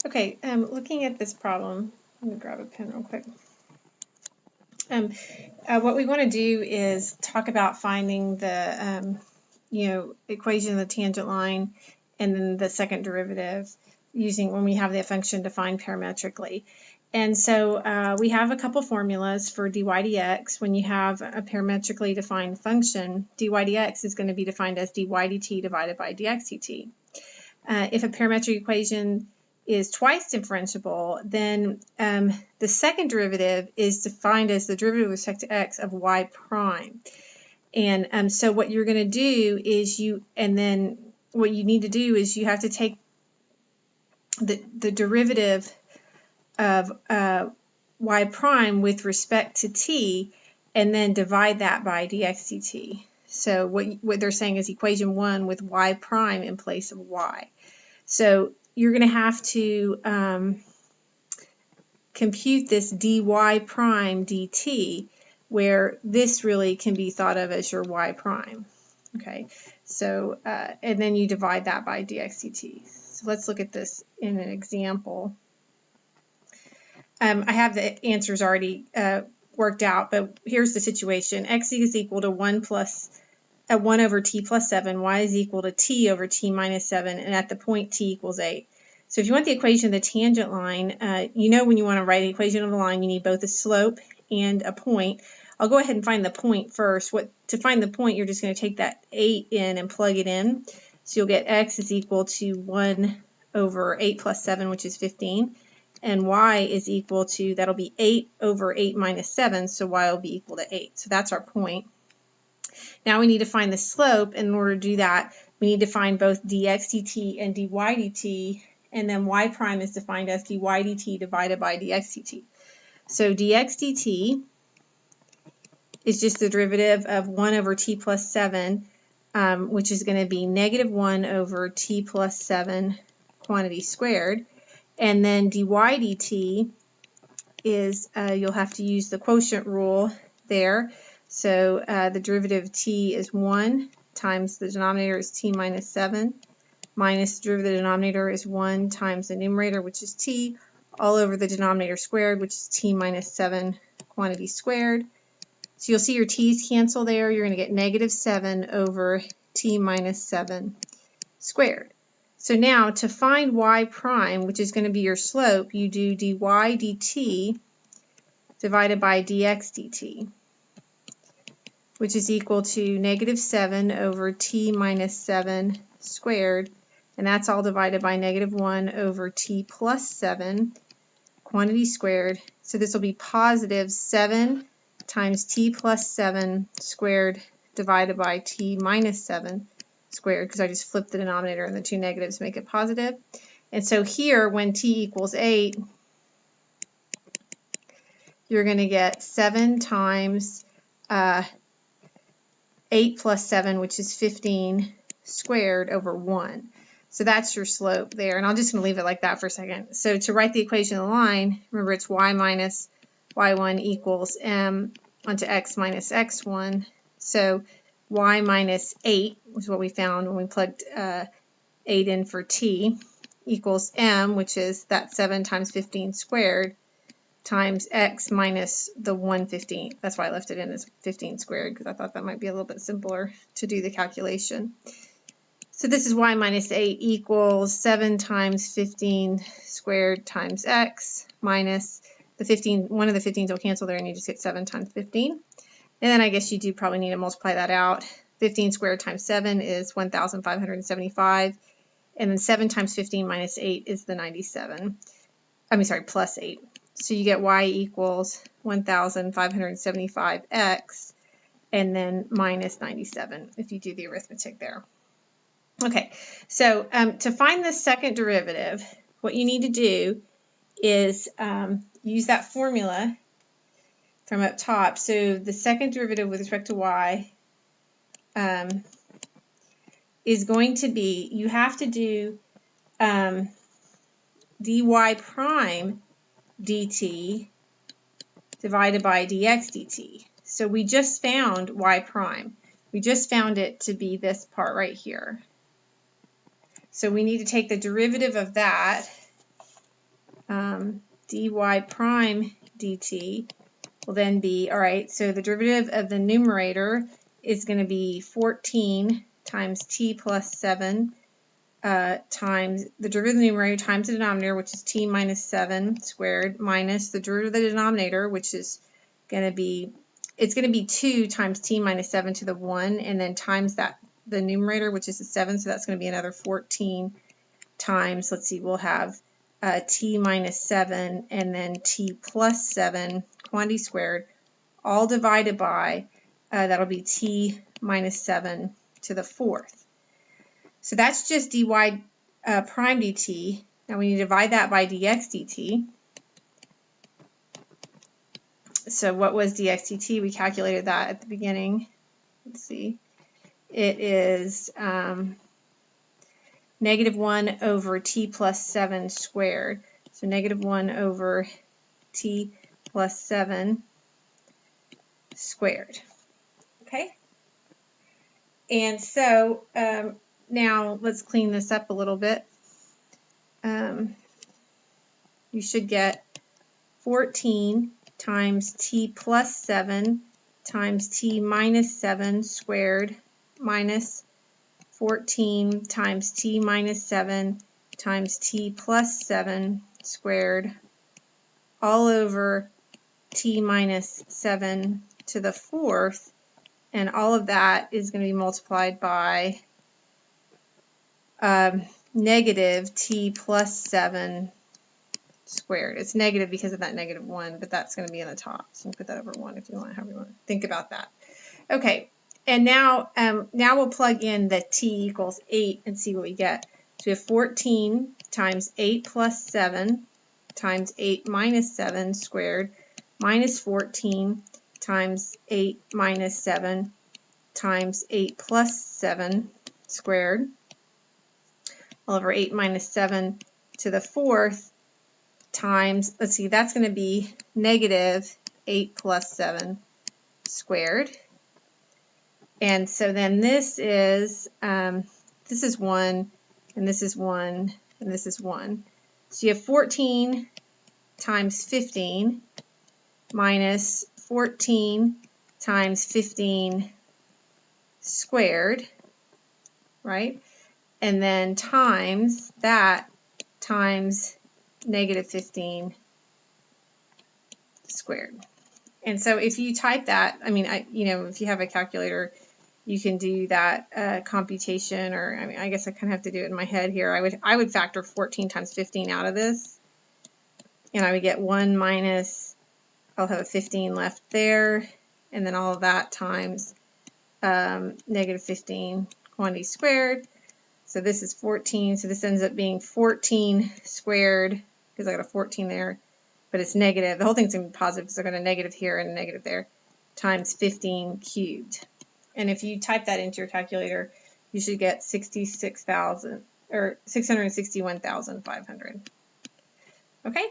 Okay, looking at this problem, let me grab a pen real quick. What we want to do is talk about finding the equation of the tangent line and then the second derivative using when we have the function defined parametrically. And so we have a couple formulas for dy dx. When you have a parametrically defined function, dy dx is going to be defined as dy dt divided by dx dt. If a parametric equation is twice differentiable, then the second derivative is defined as the derivative with respect to x of y prime. And so what you're going to do is what you need to do is you have to take the derivative of y prime with respect to t and then divide that by dx dt. So what they're saying is equation 1 with y prime in place of y. So you're going to have to compute this dy prime dt, where this really can be thought of as your y prime. Okay, so and then you divide that by dx dt. So let's look at this in an example. I have the answers already worked out, but here's the situation. X is equal to 1 over t plus 7, y is equal to t over t minus 7, and at the point t equals 8. So if you want the equation of the tangent line, when you want to write an equation of the line, you need both a slope and a point. I'll go ahead and find the point first. To find the point, you're just going to take that 8 in and plug it in. So you'll get x is equal to 1 over 8 plus 7, which is 15. And y is equal to, that'll be 8 over 8 minus 7, so y will be equal to 8. So that's our point. Now we need to find the slope, and in order to do that, we need to find both dx dt and dy dt, and then y prime is defined as dy dt divided by dx dt. So dx dt is just the derivative of 1 over t plus 7, which is going to be negative 1 over t plus 7 quantity squared. And then dy dt is, you'll have to use the quotient rule there. So the derivative of t is 1 times the denominator is t minus 7 minus the derivative of the denominator is 1 times the numerator, which is t, all over the denominator squared, which is t minus 7 quantity squared. So you'll see your t's cancel there. You're going to get negative 7 over t minus 7 squared. So now to find y prime, which is going to be your slope, you do dy dt divided by dx dt, which is equal to negative 7 over t minus 7 squared, and that's all divided by negative 1 over t plus 7 quantity squared. So this will be positive 7 times t plus 7 squared divided by t minus 7 squared, because I just flipped the denominator and the two negatives make it positive. And so here, when t equals 8, you're going to get 7 times 8 plus 7, which is 15 squared over 1. So that's your slope there. And I'm just going to leave it like that for a second. So to write the equation of the line, remember it's y minus y1 equals m onto x minus x1. So y minus 8 was what we found when we plugged 8 in for t, equals m, which is that 7 times 15 squared, times x minus the 1/15. That's why I left it in as 15 squared, because I thought that might be a little bit simpler to do the calculation. So this is y minus 8 equals 7 times 15 squared times x minus the 15. One of the 15s will cancel there, and you just get 7 times 15. And then I guess you do probably need to multiply that out. 15 squared times 7 is 1,575. And then 7 times 15 minus 8 is the 97. Plus 8. So you get y equals 1,575x and then minus 97 if you do the arithmetic there. Okay, so to find the second derivative, what you need to do is use that formula from up top. So the second derivative with respect to y is going to be, you have to do dy prime dt divided by dx dt. So we just found y prime. We just found it to be this part right here. So we need to take the derivative of that dy prime dt will then be, all right, so the derivative of the numerator is going to be 14 times t plus 7 times the derivative of the numerator times the denominator, which is t minus 7 squared, minus the derivative of the denominator, which is going to be, it's going to be 2 times t minus 7 to the 1, and then times that the numerator, which is the 7, so that's going to be another 14 times, let's see, we'll have t minus 7 and then t plus 7 quantity squared, all divided by, that'll be t minus 7 to the 4th. So that's just dy prime dt. Now we need to divide that by dx dt. So what was dx dt? We calculated that at the beginning. Let's see. It is negative 1 over t plus 7 squared. So negative 1 over t plus 7 squared. Okay? And so now let's clean this up a little bit. You should get 14 times t plus 7 times t minus 7 squared minus 14 times t minus 7 times t plus 7 squared all over t minus 7 to the 4th, and all of that is going to be multiplied by negative t plus 7 squared. It's negative because of that negative 1, but that's going to be in the top. So put that over 1 if you want, however you want to think about that. Okay, and now we'll plug in the t equals 8 and see what we get. So we have 14 times 8 plus 7 times 8 minus 7 squared minus 14 times 8 minus 7 times 8 plus 7 squared all over 8 minus 7 to the 4th times, let's see, that's going to be negative 8 plus 7 squared. And so then this is 1, and this is 1, and this is 1. So you have 14 times 15 minus 14 times 15 squared, right? And then times that times negative 15 squared. And so if you type that, I mean, if you have a calculator, you can do that computation, or I mean, I guess I kind of have to do it in my head here. I would factor 14 times 15 out of this, and I would get 1 minus, I'll have a 15 left there, and then all of that times negative 15 quantity squared. So this is 14, so this ends up being 14 squared, because I got a 14 there, but it's negative. The whole thing's going to be positive because I got a negative here and a negative there, times 15 cubed. And if you type that into your calculator, you should get 66,000 or 661,500. Okay?